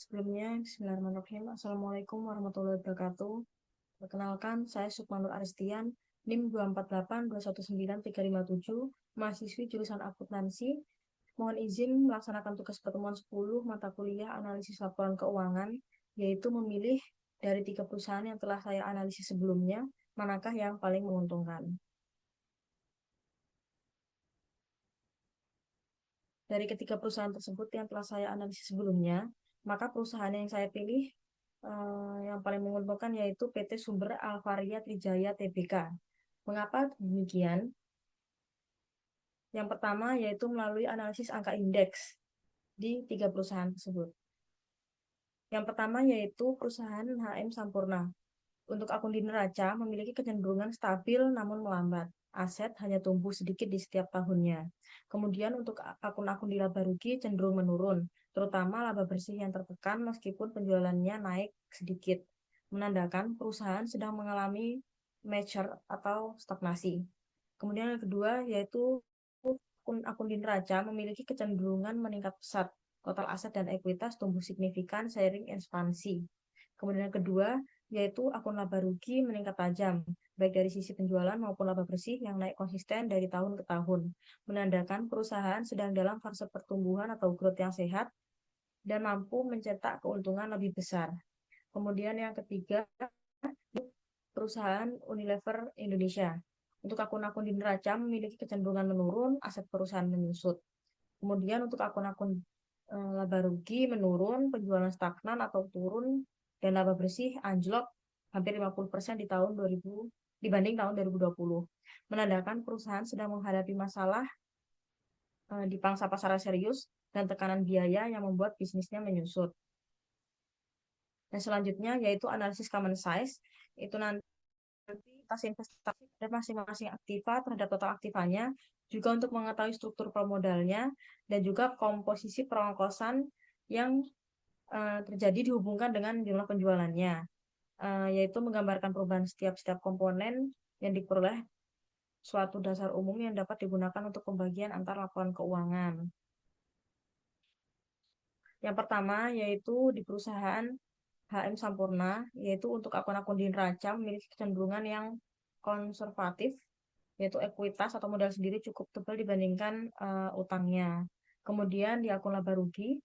Sebelumnya, bismillahirrahmanirrahim. Assalamualaikum warahmatullahi wabarakatuh. Perkenalkan, saya Sukmanur Aristian, NIM 248219357, mahasiswi jurusan akuntansi. Mohon izin melaksanakan tugas pertemuan 10 mata kuliah analisis laporan keuangan, yaitu memilih dari 3 perusahaan yang telah saya analisis sebelumnya, manakah yang paling menguntungkan. Dari ketiga perusahaan tersebut yang telah saya analisis sebelumnya, maka perusahaan yang saya pilih yang paling menguntungkan yaitu PT Sumber Alvaria Trijaya Tbk. Mengapa demikian? Yang pertama yaitu melalui analisis angka indeks di 3 perusahaan tersebut. Yang pertama yaitu perusahaan HM Sampurna. Untuk akun di neraca memiliki kecenderungan stabil namun melambat. Aset hanya tumbuh sedikit di setiap tahunnya. Kemudian untuk akun-akun di laba rugi cenderung menurun, terutama laba bersih yang tertekan meskipun penjualannya naik sedikit, menandakan perusahaan sedang mengalami mature atau stagnasi. Kemudian yang kedua yaitu akun-akun di neraca memiliki kecenderungan meningkat pesat. Total aset dan ekuitas tumbuh signifikan seiring ekspansi. Kemudian yang kedua yaitu akun laba rugi meningkat tajam, baik dari sisi penjualan maupun laba bersih yang naik konsisten dari tahun ke tahun, menandakan perusahaan sedang dalam fase pertumbuhan atau growth yang sehat dan mampu mencetak keuntungan lebih besar. Kemudian yang ketiga, perusahaan Unilever Indonesia. Untuk akun-akun di neraca memiliki kecenderungan menurun, aset perusahaan menyusut. Kemudian untuk akun-akun laba rugi menurun, penjualan stagnan atau turun, dan laba bersih anjlok hampir 50% di tahun 2000 dibanding tahun 2020. Menandakan perusahaan sedang menghadapi masalah di pangsa pasar serius dan tekanan biaya yang membuat bisnisnya menyusut. Dan selanjutnya yaitu analisis common size, itu nanti tas investasi dan masing-masing aktiva terhadap total aktivanya, juga untuk mengetahui struktur permodalnya, dan juga komposisi perongkosan yang terjadi dihubungkan dengan jumlah penjualannya, yaitu menggambarkan perubahan setiap komponen yang diperoleh suatu dasar umum yang dapat digunakan untuk pembagian antar laporan keuangan. Yang pertama yaitu di perusahaan HM Sampurna, yaitu untuk akun-akun di neraca memiliki kecenderungan yang konservatif, yaitu ekuitas atau modal sendiri cukup tebal dibandingkan utangnya. Kemudian di akun laba rugi,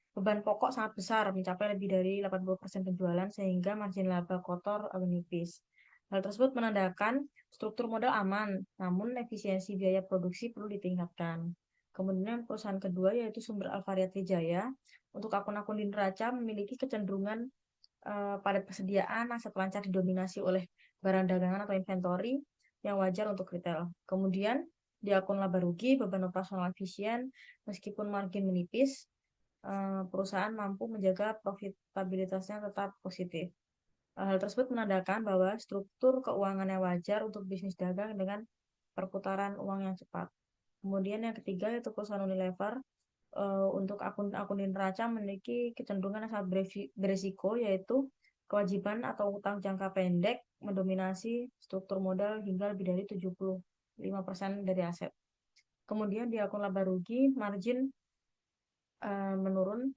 beban pokok sangat besar, mencapai lebih dari 80% penjualan sehingga margin laba kotor menipis. Hal tersebut menandakan struktur modal aman, namun efisiensi biaya produksi perlu ditingkatkan. Kemudian perusahaan kedua yaitu Sumber Alvaria Trijaya. Untuk akun-akun di neraca memiliki kecenderungan pada persediaan aset lancar didominasi oleh barang dagangan atau inventory yang wajar untuk retail. Kemudian di akun laba rugi, beban operasional efisien, meskipun margin menipis, perusahaan mampu menjaga profitabilitasnya tetap positif. Hal tersebut menandakan bahwa struktur keuangannya wajar untuk bisnis dagang dengan perputaran uang yang cepat. Kemudian yang ketiga yaitu perusahaan Unilever. Untuk akun-akun di neraca memiliki kecenderungan yang sangat beresiko, yaitu kewajiban atau utang jangka pendek mendominasi struktur modal hingga lebih dari 75% dari aset. Kemudian di akun laba rugi, margin menurun,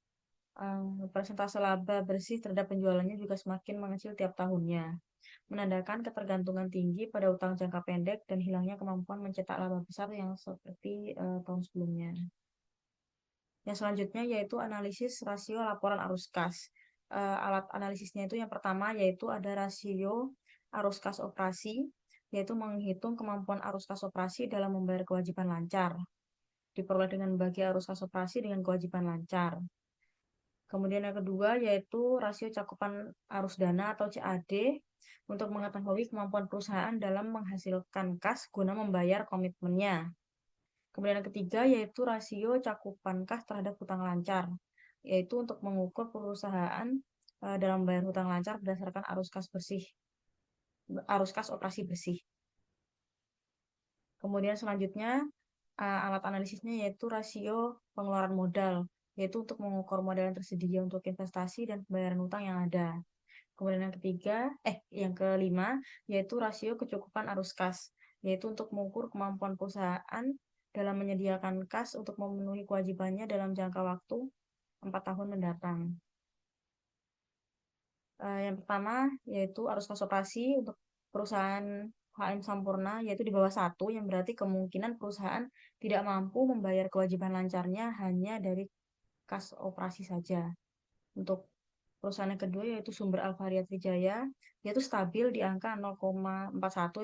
persentase laba bersih terhadap penjualannya juga semakin mengecil tiap tahunnya, menandakan ketergantungan tinggi pada utang jangka pendek dan hilangnya kemampuan mencetak laba besar yang seperti tahun sebelumnya. Yang selanjutnya yaitu analisis rasio laporan arus kas. Alat analisisnya itu yang pertama yaitu ada rasio arus kas operasi, yaitu menghitung kemampuan arus kas operasi dalam membayar kewajiban lancar. Diperoleh dengan membagi arus kas operasi dengan kewajiban lancar. Kemudian yang kedua yaitu rasio cakupan arus dana atau CAD untuk mengetahui kemampuan perusahaan dalam menghasilkan kas guna membayar komitmennya. Kemudian yang ketiga yaitu rasio cakupan kas terhadap hutang lancar, yaitu untuk mengukur perusahaan dalam membayar hutang lancar berdasarkan arus kas operasi bersih. Kemudian selanjutnya alat analisisnya yaitu rasio pengeluaran modal, yaitu untuk mengukur modal yang tersedia untuk investasi dan pembayaran hutang yang ada. Kemudian yang kelima yaitu rasio kecukupan arus kas, yaitu untuk mengukur kemampuan perusahaan dalam menyediakan kas untuk memenuhi kewajibannya dalam jangka waktu 4 tahun mendatang. Yang pertama yaitu arus kas operasi untuk perusahaan HM Sampurna yaitu di bawah satu, yang berarti kemungkinan perusahaan tidak mampu membayar kewajiban lancarnya hanya dari kas operasi saja. Untuk perusahaan yang kedua yaitu Sumber Alvaria Trijaya, yaitu stabil di angka 0,41,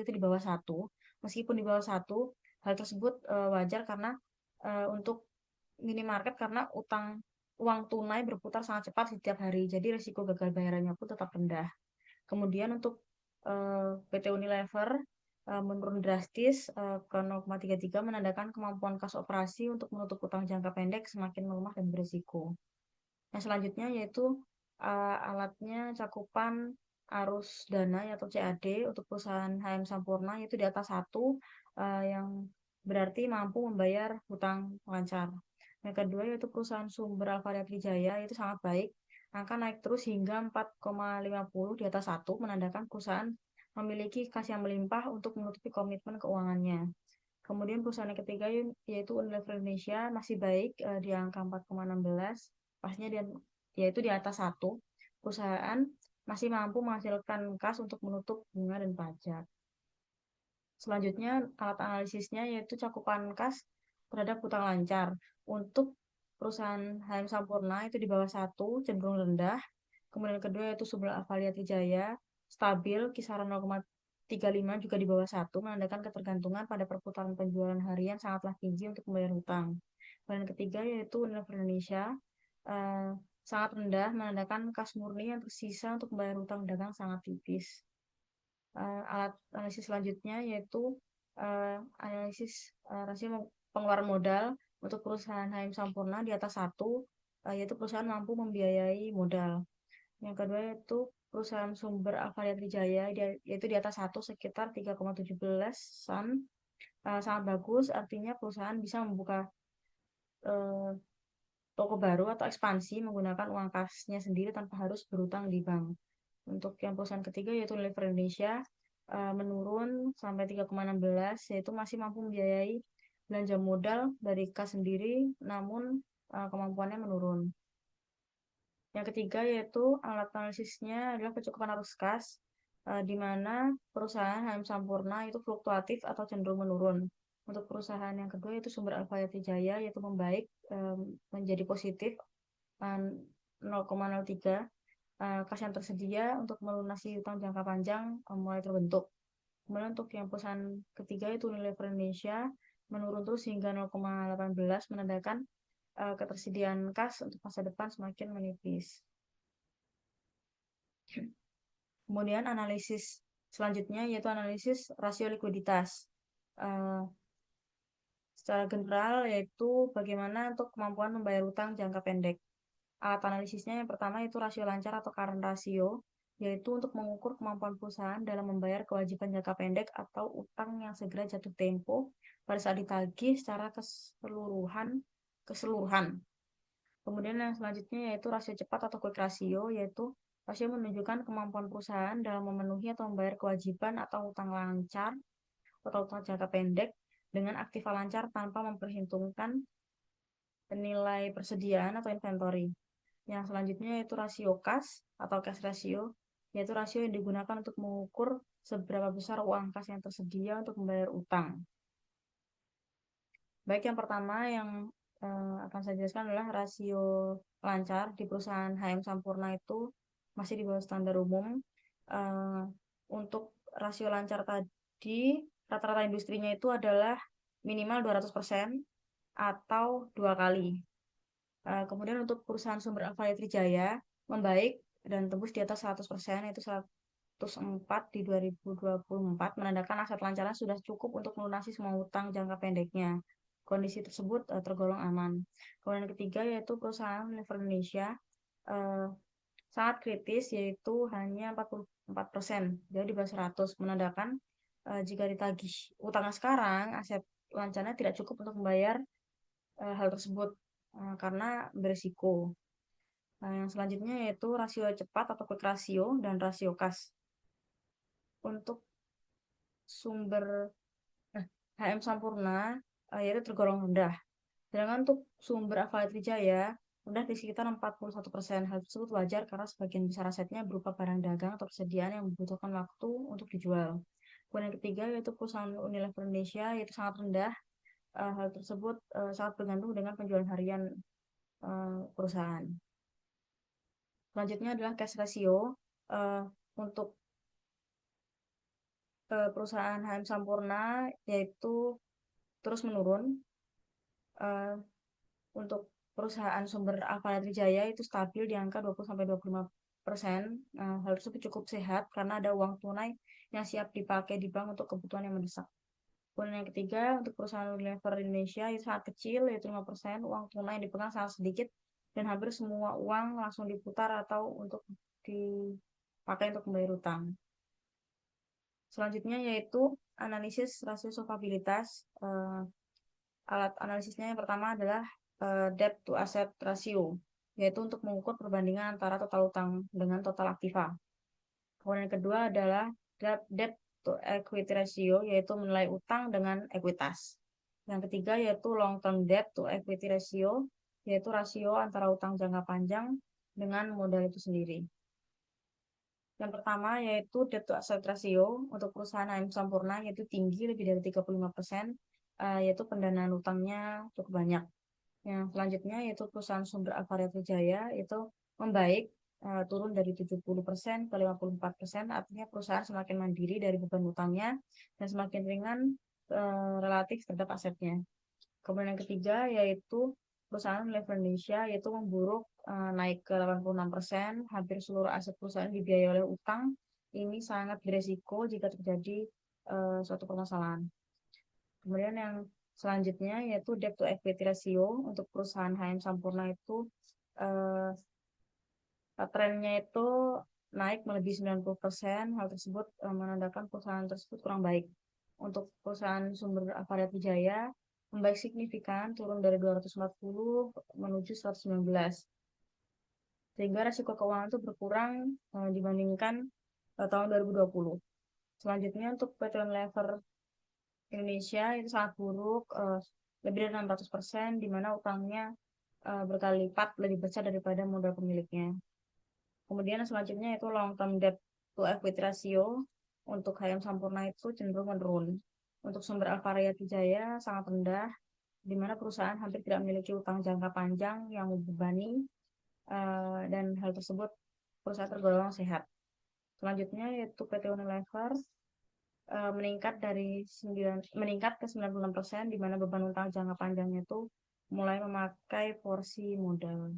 itu di bawah satu. Meskipun di bawah satu, hal tersebut wajar karena untuk minimarket, karena uang tunai berputar sangat cepat setiap hari, jadi risiko gagal bayarannya pun tetap rendah. Kemudian untuk PT Unilever menurun drastis ke 0,33, menandakan kemampuan kas operasi untuk menutup utang jangka pendek semakin melemah dan berisiko. Yang selanjutnya yaitu alatnya cakupan arus dana atau CAD untuk perusahaan HM Sampurna, yaitu di atas satu, yang berarti mampu membayar hutang lancar. Yang kedua yaitu perusahaan Sumber Alvaria Trijaya, itu sangat baik. Angka naik terus hingga 4,50 di atas satu, menandakan perusahaan memiliki kas yang melimpah untuk menutupi komitmen keuangannya. Kemudian perusahaan yang ketiga yaitu Unilever Indonesia, masih baik di angka 4,16, pasnya dia yaitu di atas satu. Perusahaan masih mampu menghasilkan kas untuk menutup bunga dan pajak. Selanjutnya alat analisisnya yaitu cakupan kas terhadap hutang lancar. Untuk perusahaan HM Sampurna itu di bawah satu, cenderung rendah. Kemudian kedua yaitu Sumber Avalia Trijaya, stabil kisaran 0,35, juga di bawah satu, menandakan ketergantungan pada perputaran penjualan harian sangatlah tinggi untuk membayar hutang. Kemudian ketiga yaitu Unilever Indonesia, eh, sangat rendah, menandakan kas murni yang tersisa untuk membayar hutang dagang sangat tipis. Alat analisis selanjutnya yaitu analisis rasio pengeluaran modal untuk perusahaan HM Sampurna di atas satu, yaitu perusahaan mampu membiayai modal. Yang kedua yaitu perusahaan Sumber Alvaria Trijaya, yaitu di atas satu sekitar 3,17-an, sangat bagus, artinya perusahaan bisa membuka eh, toko baru atau ekspansi menggunakan uang kasnya sendiri tanpa harus berutang di bank. Untuk yang perusahaan ketiga yaitu Unilever Indonesia, menurun sampai 3,16, yaitu masih mampu membiayai belanja modal dari kas sendiri, namun kemampuannya menurun. Yang ketiga yaitu alat analisisnya adalah kecukupan arus kas, di mana perusahaan HM Sampurna itu fluktuatif atau cenderung menurun. Untuk perusahaan yang kedua yaitu Sumber Alpha Jaya, yaitu membaik menjadi positif 0,03. Kas yang tersedia untuk melunasi utang jangka panjang mulai terbentuk. Kemudian untuk yang perusahaan ketiga itu Unilever Indonesia, menurun terus hingga 0,18, menandakan ketersediaan kas untuk masa depan semakin menipis. Kemudian analisis selanjutnya yaitu analisis rasio likuiditas. Uh, Secara general yaitu bagaimana untuk kemampuan membayar utang jangka pendek. Alat analisisnya yang pertama itu rasio lancar atau current ratio, yaitu untuk mengukur kemampuan perusahaan dalam membayar kewajiban jangka pendek atau utang yang segera jatuh tempo pada saat ditagih secara keseluruhan. Kemudian yang selanjutnya yaitu rasio cepat atau quick ratio, yaitu rasio menunjukkan kemampuan perusahaan dalam memenuhi atau membayar kewajiban atau utang lancar atau utang jangka pendek dengan aktiva lancar tanpa memperhitungkan nilai persediaan atau inventory. Yang selanjutnya yaitu rasio kas atau cash ratio, yaitu rasio yang digunakan untuk mengukur seberapa besar uang kas yang tersedia untuk membayar utang. Baik, yang pertama yang akan saya jelaskan adalah rasio lancar di perusahaan HM Sampurna itu masih di bawah standar umum. Uh, untuk rasio lancar tadi, rata-rata industrinya itu adalah minimal 200% atau 2 kali. Kemudian untuk perusahaan Sumber Alpha Trijaya membaik dan tembus di atas 100%, yaitu 104 di 2024, menandakan aset lancarnya sudah cukup untuk melunasi semua utang jangka pendeknya. Kondisi tersebut tergolong aman. Kemudian yang ketiga yaitu perusahaan Unilever Indonesia, uh, sangat kritis, yaitu hanya 44%, jadi di bawah 100, menandakan jika ditagih utangnya sekarang, aset lancarnya tidak cukup untuk membayar hal tersebut karena berisiko. Nah, yang selanjutnya yaitu rasio cepat atau quick ratio dan rasio kas. Untuk sumber HM Sampurna yaitu tergolong rendah. Sedangkan untuk Sumber Alpha Trijaya rendah di sekitar 41%. Hal tersebut wajar karena sebagian besar asetnya berupa barang dagang atau persediaan yang membutuhkan waktu untuk dijual. Kemudian yang ketiga yaitu perusahaan Unilever Indonesia, yaitu sangat rendah. Hal tersebut sangat bergantung dengan penjualan harian perusahaan. Selanjutnya adalah cash ratio. Uh, untuk perusahaan HM Sampurna yaitu terus menurun. Uh, untuk perusahaan sumber Alfa Trijaya itu stabil di angka 20-25%. Hal tersebut cukup sehat karena ada uang tunai yang siap dipakai di bank untuk kebutuhan yang mendesak. Kemudian yang ketiga, untuk perusahaan Unilever Indonesia itu sangat kecil, yaitu 5%. Uang tunai yang dipegang sangat sedikit dan hampir semua uang langsung diputar atau untuk dipakai untuk membayar utang. Selanjutnya yaitu analisis rasio solvabilitas. Alat analisisnya yang pertama adalah debt to asset ratio, yaitu untuk mengukur perbandingan antara total utang dengan total aktiva. Kemudian yang kedua adalah debt to equity ratio, yaitu menilai utang dengan ekuitas. Yang ketiga yaitu long term debt to equity ratio, yaitu rasio antara utang jangka panjang dengan modal itu sendiri. Yang pertama yaitu debt to asset ratio untuk perusahaan HM Sampurna yaitu tinggi, lebih dari 35%, yaitu pendanaan utangnya cukup banyak. Yang selanjutnya yaitu perusahaan sumber Alfa Trijaya itu membaik, turun dari 70% ke 54%, artinya perusahaan semakin mandiri dari beban utangnya dan semakin ringan relatif terhadap asetnya. Kemudian yang ketiga yaitu perusahaan Unilever Indonesia yaitu memburuk, naik ke 86%. Hampir seluruh aset perusahaan dibiayai oleh utang. Ini sangat beresiko jika terjadi suatu permasalahan. Kemudian yang selanjutnya yaitu debt to equity ratio untuk perusahaan HM Sampurna itu eh, trennya itu naik melebihi 90%. Hal tersebut menandakan perusahaan tersebut kurang baik. Untuk perusahaan sumber Alfa Trijaya membaik signifikan, turun dari 240 menuju 119. Sehingga resiko keuangan itu berkurang dibandingkan tahun 2020. Selanjutnya untuk PT Unilever Indonesia itu sangat buruk, lebih dari 600%, di mana utangnya berkali lipat lebih besar daripada modal pemiliknya. Kemudian selanjutnya itu long term debt to equity ratio untuk HM Sampurna itu cenderung menurun. Untuk sumber Alfa Trijaya sangat rendah, di mana perusahaan hampir tidak memiliki utang jangka panjang yang membebani, dan hal tersebut perusahaan tergolong sehat. Selanjutnya yaitu PT Unilever meningkat ke 96%, di mana beban utang jangka panjangnya itu mulai memakai porsi modal.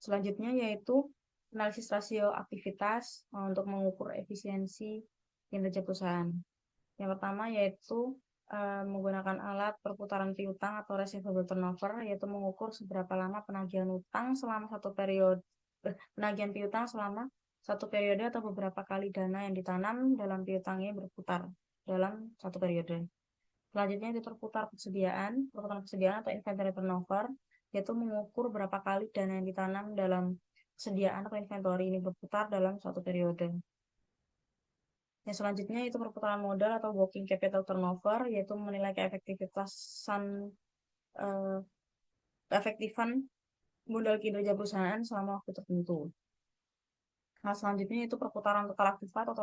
Selanjutnya yaitu analisis rasio aktivitas untuk mengukur efisiensi kinerja perusahaan. Yang pertama yaitu menggunakan alat perputaran piutang atau receivable turnover, yaitu mengukur seberapa lama penagihan utang selama satu periode, penagihan piutang selama satu periode atau beberapa kali dana yang ditanam dalam piutangnya berputar dalam satu periode. Selanjutnya itu perputaran persediaan atau inventory turnover, yaitu mengukur berapa kali dana yang ditanam dalam persediaan atau inventory ini berputar dalam suatu periode. Yang selanjutnya itu perputaran modal atau working capital turnover, yaitu menilai keefektifan modal kinerja perusahaan selama waktu tertentu. Nah, selanjutnya itu perputaran total aktiva atau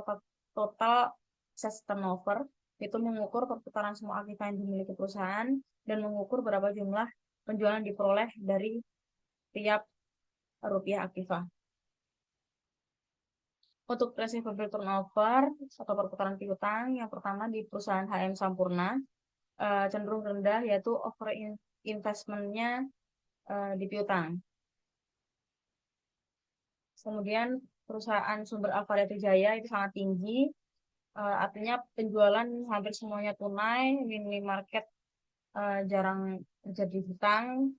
total asset turnover, itu mengukur perputaran semua aktiva yang dimiliki perusahaan dan mengukur berapa jumlah penjualan diperoleh dari tiap rupiah aktiva. Untuk receivable turnover atau perputaran piutang, yang pertama di perusahaan HM Sampurna cenderung rendah, yaitu over investmentnya di piutang. Kemudian perusahaan sumber Alfa Trijaya itu sangat tinggi, artinya penjualan hampir semuanya tunai, mini market jarang terjadi hutang,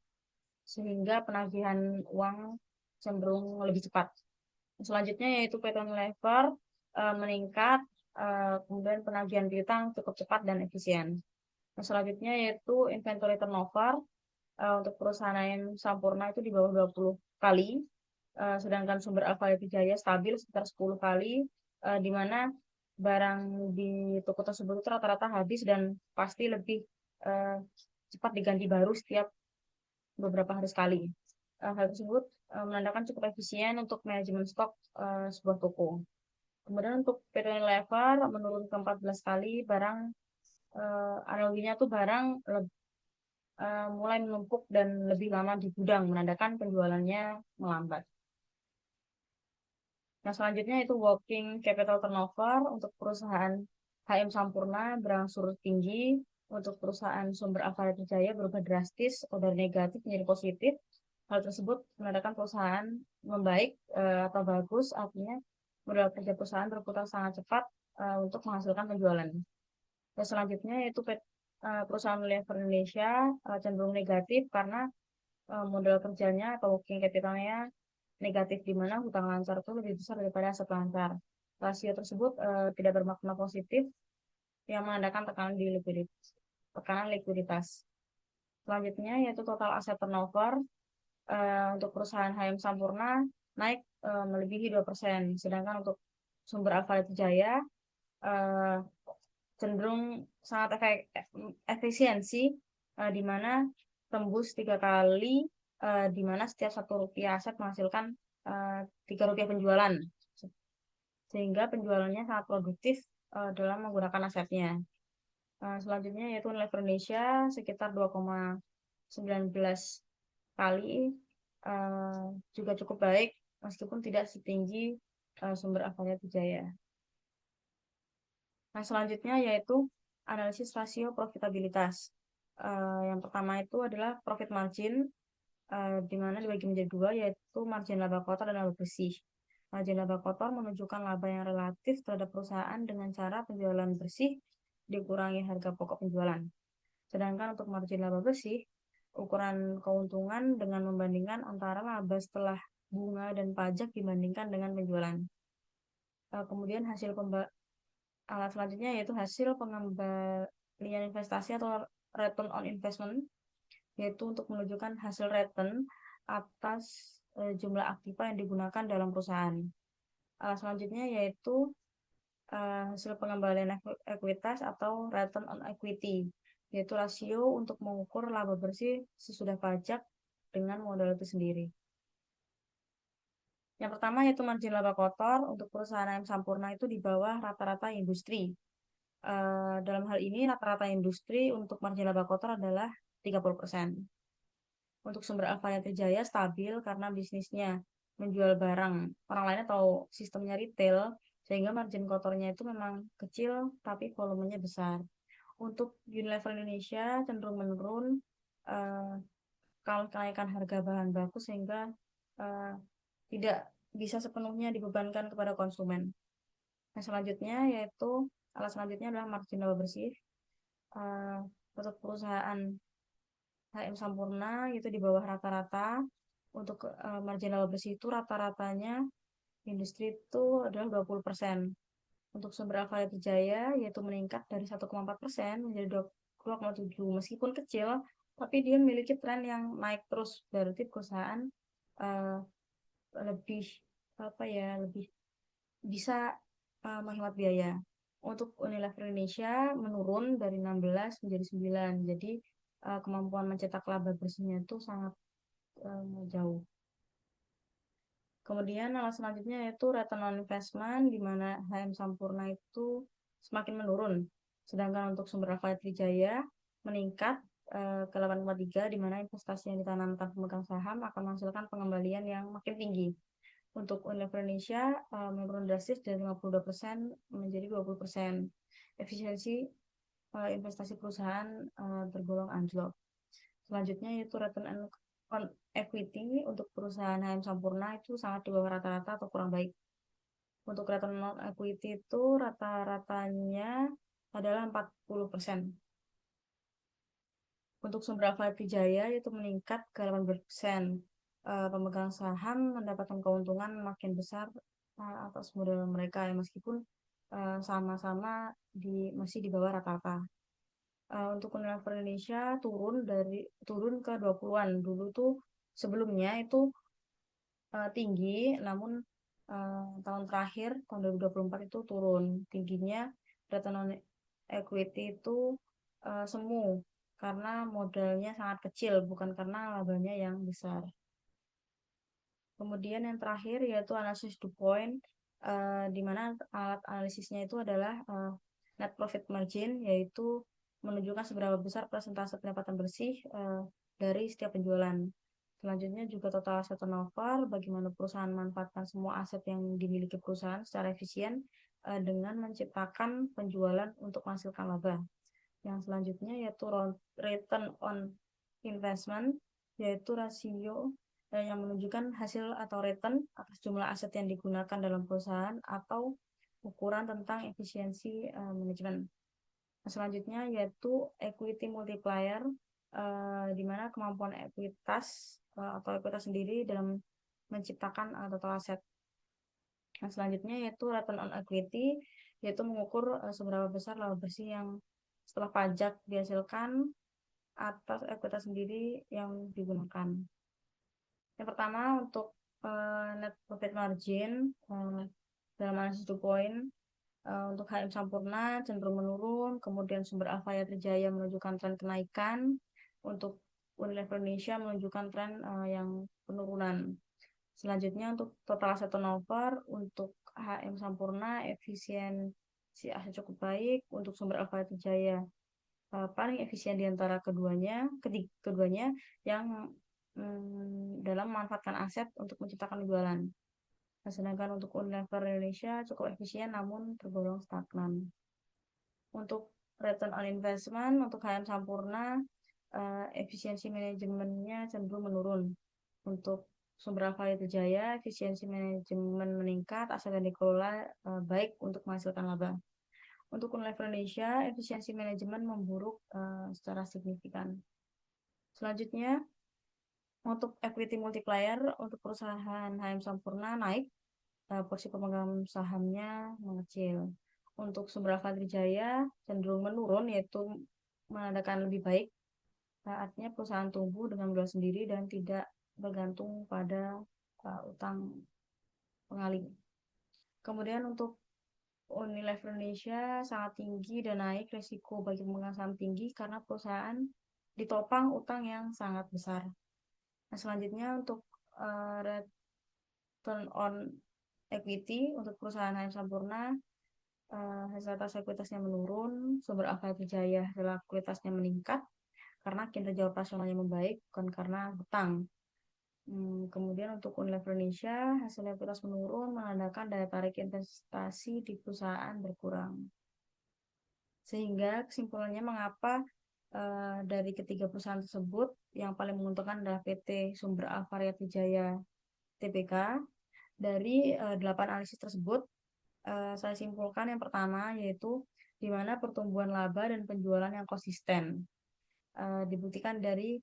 sehingga penagihan uang cenderung lebih cepat. Selanjutnya yaitu PT Unilever meningkat, kemudian penagihan piutang cukup cepat dan efisien. Selanjutnya yaitu inventory turnover untuk perusahaan yang Sampurna itu di bawah 20 kali, sedangkan sumber Alfa Trijaya stabil sekitar 10 kali, di mana barang di toko tersebut itu rata-rata habis dan pasti lebih cepat diganti baru setiap beberapa hari sekali. Hal tersebut menandakan cukup efisien untuk manajemen stok sebuah toko. Kemudian untuk PT Unilever menurun ke 14 kali, analoginya tuh barang mulai menumpuk dan lebih lama di gudang, menandakan penjualannya melambat. Nah, selanjutnya itu working capital turnover untuk perusahaan HM Sampurna berangsur tinggi, untuk perusahaan Sumber Avaret Jaya berubah drastis atau dari negatif menjadi positif. Hal tersebut menandakan perusahaan membaik atau bagus, artinya modal kerja perusahaan berputar sangat cepat untuk menghasilkan penjualan. Dan selanjutnya yaitu perusahaan Unilever Indonesia cenderung negatif karena modal kerjanya atau working capitalnya negatif, di mana hutang lancar itu lebih besar daripada aset lancar. Rasio tersebut tidak bermakna positif yang menandakan tekanan likuiditas. Selanjutnya yaitu total aset turnover untuk perusahaan HM Sampurna naik melebihi 2%, sedangkan untuk Sumber Avaret Jaya eh, cenderung sangat efisiensi, di mana tembus 3 kali, di mana setiap 1 rupiah aset menghasilkan 3 rupiah penjualan, sehingga penjualannya sangat produktif dalam menggunakan asetnya. Selanjutnya yaitu Unilever Indonesia sekitar 2,19 kali, eh, juga cukup baik meskipun tidak setinggi Sumber Avaret Jaya. Nah, selanjutnya yaitu analisis rasio profitabilitas. Yang pertama itu adalah profit margin, di mana dibagi menjadi dua, yaitu margin laba kotor dan laba bersih. Margin laba kotor menunjukkan laba yang relatif terhadap perusahaan dengan cara penjualan bersih dikurangi harga pokok penjualan. Sedangkan untuk margin laba bersih, ukuran keuntungan dengan membandingkan antara laba setelah bunga dan pajak dibandingkan dengan penjualan. Kemudian alat selanjutnya yaitu hasil pengembalian investasi atau return on investment, yaitu untuk menunjukkan hasil return atas jumlah aktiva yang digunakan dalam perusahaan. Alat selanjutnya yaitu hasil pengembalian ekuitas atau return on equity, yaitu rasio untuk mengukur laba bersih sesudah pajak dengan modal itu sendiri. Yang pertama yaitu margin laba kotor untuk perusahaan AM Sampurna itu di bawah rata-rata industri. Dalam hal ini rata-rata industri untuk margin laba kotor adalah 30%. Untuk Sumber Avaret Jaya stabil karena bisnisnya menjual barang orang lain atau sistemnya retail, sehingga margin kotornya itu memang kecil tapi volumenya besar. Untuk Unilever Indonesia cenderung menurun uh, kalau kenaikan harga bahan baku, sehingga uh, tidak bisa sepenuhnya dibebankan kepada konsumen. Nah, selanjutnya yaitu alat selanjutnya adalah margin laba bersih. Uh, untuk perusahaan HM Sampurna itu di bawah rata-rata. Untuk margin laba bersih itu rata-ratanya industri itu adalah 20%. Untuk Sumber Avaret Jaya yaitu meningkat dari 1,4% menjadi 2,7. Meskipun kecil, tapi dia memiliki tren yang naik terus. Berarti perusahaan uh, lebih lebih bisa menghemat biaya. Untuk Unilever Indonesia menurun dari 16 menjadi 9. Jadi kemampuan mencetak laba bersihnya itu sangat jauh. Kemudian alat selanjutnya yaitu return on investment, di mana HM Sampurna itu semakin menurun. Sedangkan untuk Sumber Avaret Jaya meningkat ke 8,3, di mana investasi yang ditanamkan pemegang saham akan menghasilkan pengembalian yang makin tinggi. Untuk Unilever Indonesia menurun drastis dari 52% menjadi 20%. Efisiensi investasi perusahaan tergolong anjlok. Selanjutnya yaitu return on equity untuk perusahaan HM Sampurna itu sangat di bawah rata-rata atau kurang baik. Untuk return on equity itu rata-ratanya adalah 40%. Untuk Sumber Avaret Jaya itu meningkat ke 18%. Pemegang saham mendapatkan keuntungan makin besar atas modal mereka, ya, meskipun sama-sama masih di bawah rata-rata. Untuk Unilever Indonesia turun ke 20-an. Dulu tuh sebelumnya itu tinggi, namun tahun terakhir tahun 2024 itu turun. Tingginya return on equity itu semu. karena modalnya sangat kecil, bukan karena labanya yang besar. Kemudian yang terakhir yaitu analisis the point, di mana alat analisisnya itu adalah net profit margin, yaitu menunjukkan seberapa besar persentase pendapatan bersih dari setiap penjualan. Selanjutnya juga total aset turnover, bagaimana perusahaan memanfaatkan semua aset yang dimiliki perusahaan secara efisien dengan menciptakan penjualan untuk menghasilkan laba. Yang selanjutnya yaitu return on investment, yaitu rasio yang menunjukkan hasil atau return atas jumlah aset yang digunakan dalam perusahaan atau ukuran tentang efisiensi manajemen. Nah, selanjutnya yaitu equity multiplier, di mana kemampuan ekuitas atau ekuitas sendiri dalam menciptakan total aset. Nah, selanjutnya yaitu return on equity, yaitu mengukur seberapa besar laba bersih yang setelah pajak dihasilkan atas ekuitas sendiri yang digunakan. Yang pertama untuk net profit margin, dalam analisis 2 point, untuk HM Sampurna cenderung menurun, kemudian sumber Alfaya Trijaya menunjukkan tren kenaikan, untuk Unilever Indonesia menunjukkan tren yang penurunan. Selanjutnya untuk total aset turnover, untuk HM Sampurna efisiensi aset cukup baik, untuk sumber Alfaya Trijaya paling efisien di antara keduanya yang dalam memanfaatkan aset untuk menciptakan penjualan. Nah, sedangkan untuk Unilever Indonesia cukup efisien namun tergolong stagnan. Untuk return on investment, untuk HM Sampurna efisiensi manajemennya cenderung menurun. Untuk sumber Alfaya Trijaya efisiensi manajemen meningkat, aset yang dikelola baik untuk menghasilkan laba. Untuk Unilever Indonesia efisiensi manajemen memburuk secara signifikan. Selanjutnya untuk equity multiplier, untuk perusahaan HM Sampurna naik, porsi pemegang sahamnya mengecil. Untuk sumber Alfaya Trijaya cenderung menurun, yaitu menandakan lebih baik. Artinya perusahaan tumbuh dengan modal sendiri dan tidak bergantung pada utang pengaling. Kemudian untuk Unilever Indonesia sangat tinggi dan naik risiko bagi pemegang saham tinggi karena perusahaan ditopang utang yang sangat besar. Nah, selanjutnya untuk return on equity, untuk perusahaan HM Sampurna hasil atas ekuitasnya menurun, sumber Alfaya Trijaya hasil ekuitasnya meningkat karena kinerja operasionalnya membaik, bukan karena hutang. Kemudian untuk Unilever Indonesia hasil ekuitas menurun menandakan daya tarik investasi di perusahaan berkurang. Sehingga kesimpulannya mengapa dari ketiga perusahaan tersebut yang paling menguntungkan adalah PT Sumber Alfaya Trijaya Tbk. Dari 8 analisis tersebut, saya simpulkan yang pertama yaitu di mana pertumbuhan laba dan penjualan yang konsisten dibuktikan dari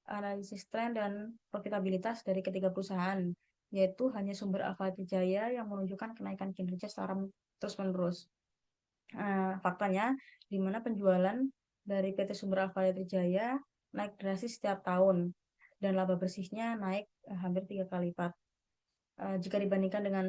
analisis tren dan profitabilitas dari ketiga perusahaan, yaitu hanya Sumber Alfaya Trijaya yang menunjukkan kenaikan kinerja secara terus-menerus. Faktanya, di mana penjualan dari PT Sumber Alfaya Trijaya naik drastis setiap tahun dan laba bersihnya naik hampir 3 kali lipat. Jika dibandingkan dengan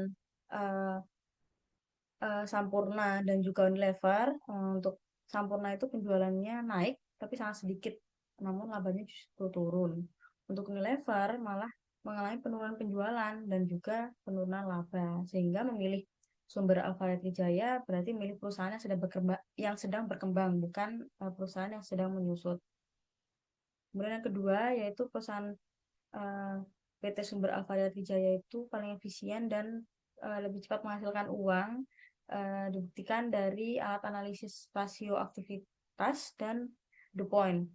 Sampurna dan juga Unilever, untuk Sampurna itu penjualannya naik tapi sangat sedikit, namun labanya justru turun. Untuk Unilever malah mengalami penurunan penjualan dan juga penurunan laba, sehingga memilih Sumber Alfaya Trijaya berarti memilih perusahaan yang sedang berkembang, bukan perusahaan yang sedang menyusut. Kemudian yang kedua yaitu perusahaan PT Sumber Alfaya Trijaya itu paling efisien dan lebih cepat menghasilkan uang, dibuktikan dari alat analisis rasio aktivitas dan the point.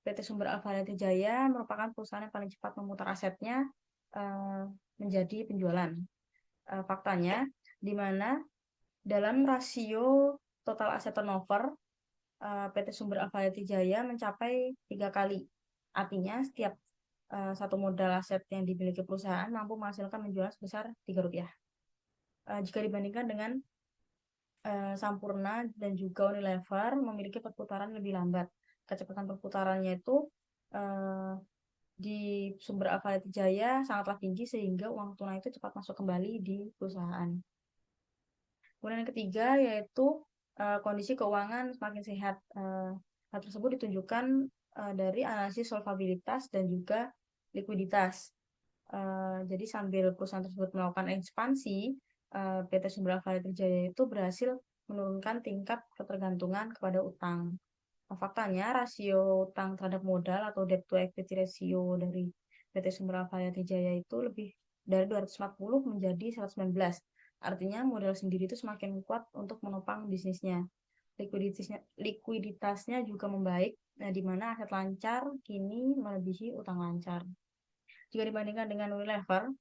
PT Sumber Alfaya Trijaya merupakan perusahaan yang paling cepat memutar asetnya menjadi penjualan. Faktanya, di mana dalam rasio total aset turnover, PT Sumber Alfaya Trijaya mencapai 3 kali. Artinya, setiap satu modal aset yang dimiliki perusahaan mampu menghasilkan penjualan sebesar Rp3. Jika dibandingkan dengan Sampurna dan juga Unilever memiliki perputaran lebih lambat. Kecepatan perputarannya itu di Sumber Alfaya Trijaya sangatlah tinggi sehingga uang tunai itu cepat masuk kembali di perusahaan. Kemudian yang ketiga yaitu kondisi keuangan semakin sehat. Hal tersebut ditunjukkan dari analisis solvabilitas dan juga likuiditas. Jadi sambil perusahaan tersebut melakukan ekspansi, PT Sumber Avalya Trijaya itu berhasil menurunkan tingkat ketergantungan kepada utang. Nah, faktanya rasio utang terhadap modal atau debt to equity ratio dari PT Sumber Avalya Trijaya itu lebih dari 240 menjadi 119. Artinya modal sendiri itu semakin kuat untuk menopang bisnisnya. Likuiditasnya juga membaik, nah, di mana aset lancar kini melebihi utang lancar. Jika dibandingkan dengan Unilever,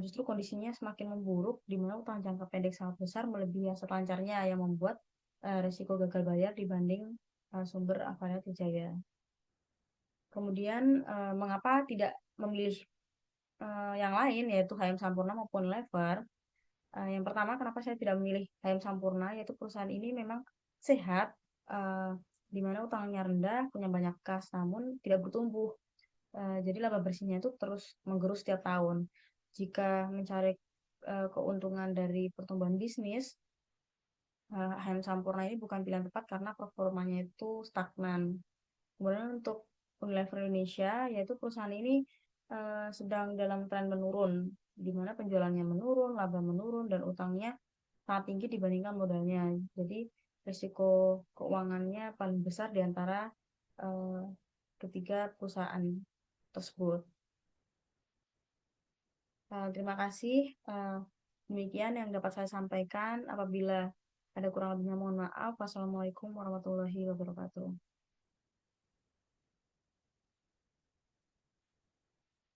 justru kondisinya semakin memburuk, di mana utang jangka pendek sangat besar melebihi aset lancarnya yang membuat risiko gagal bayar dibanding sumber Avalya Trijaya. Kemudian, mengapa tidak memilih yang lain, yaitu HM Sampurna maupun Unilever? Yang pertama, kenapa saya tidak memilih HM Sampurna, yaitu perusahaan ini memang sehat, uh, di mana utangnya rendah, punya banyak kas, namun tidak bertumbuh. Jadi laba bersihnya itu terus menggerus setiap tahun. Jika mencari keuntungan dari pertumbuhan bisnis, HM Sampurna ini bukan pilihan tepat karena performanya itu stagnan. Kemudian untuk Unilever Indonesia, yaitu perusahaan ini sedang dalam tren menurun, di mana penjualannya menurun, laba menurun, dan utangnya sangat tinggi dibandingkan modalnya. Jadi risiko keuangannya paling besar di antara eh, ketiga perusahaan tersebut. Terima kasih. Demikian yang dapat saya sampaikan. Apabila ada kurang lebihnya, mohon maaf. Wassalamualaikum warahmatullahi wabarakatuh.